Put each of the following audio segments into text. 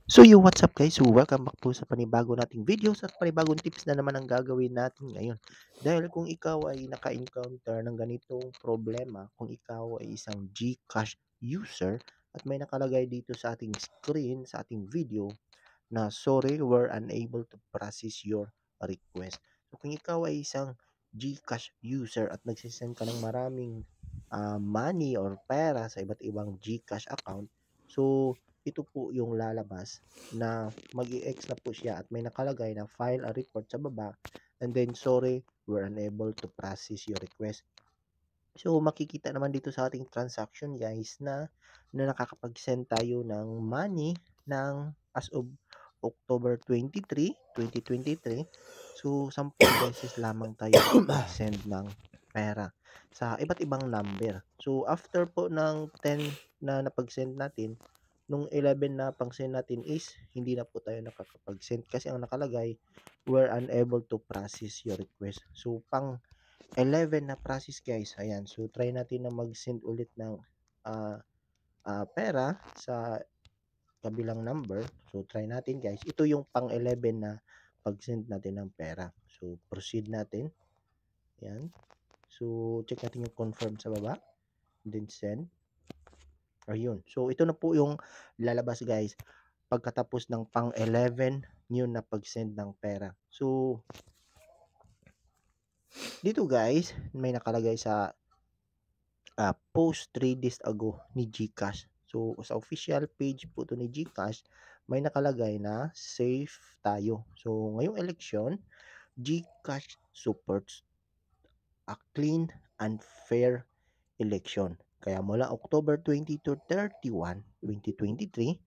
So what's up guys? So welcome back po sa panibago nating videos at panibagong tips na naman ang gagawin natin ngayon. Dahil kung ikaw ay naka-encounter ng ganitong problema, kung ikaw ay isang GCash user at may nakalagay dito sa ating screen, sa ating video na sorry, we're unable to process your request. So kung ikaw ay isang GCash user at nagsisend ka ng maraming money or pera sa iba't ibang GCash account, so ito po yung lalabas na mag-i-X na po siya at may nakalagay na file a report sa baba and then sorry, we're unable to process your request. So makikita naman dito sa ating transaction guys na nakakapag-send tayo ng money ng as of October 23, 2023. So 10 beses lamang tayo nakapag-send ng pera sa iba't ibang number. So after po ng 10 na napag-send natin, nung 11 na pang-send natin is hindi na po tayo nakakapag-send kasi ang nakalagay, we're unable to process your request. So 11 na process guys, ayan. So try natin na mag-send ulit ng ah, pera sa kabilang number. So try natin guys. Ito yung pang-11 na pag-send natin ng pera. So proceed natin. Ayan. So check natin yung confirm sa baba. Then send. Ayun. So ito na po yung lalabas guys pagkatapos ng pang-11 yun na pag-send ng pera. So dito guys, may nakalagay sa post 3 days ago ni GCash. So, sa official page po to ni GCash, may nakalagay na safe tayo. So, ngayong eleksyon, GCash supports a clean and fair election. Kaya mula October 20 to 31, 2023,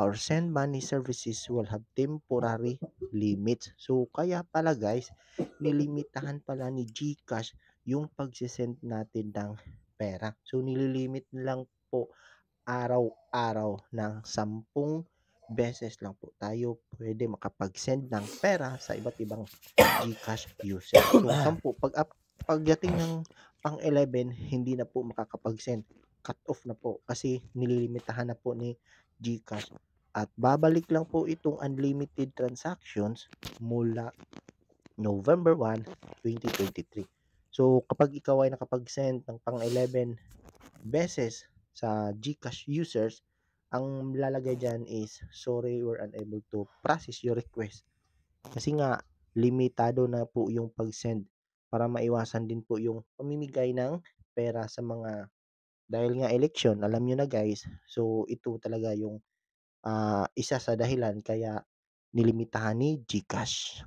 our send money services will have temporary limits. So, kaya pala guys, nilimitahan pala ni GCash yung pagsisend natin ng pera. So, nililimit lang po araw-araw ng 10 beses lang po tayo pwede makapag-send ng pera sa iba't ibang GCash user. So, 10. Pagdating ng pang-11, hindi na po makakapag-send. Cut off na po kasi nililimitahan na po ni GCash. At babalik lang po itong unlimited transactions mula November 1, 2023. So, kapag ikaw ay nakapag-send ng pang-11 beses sa GCash users, ang lalagay dyan is, sorry, we're unable to process your request. Kasi nga, limitado na po yung pag-send para maiwasan din po yung pamimigay ng pera sa mga, dahil nga election, alam nyo na guys, so ito talaga yung isa sa dahilan kaya nilimitahan ni GCash.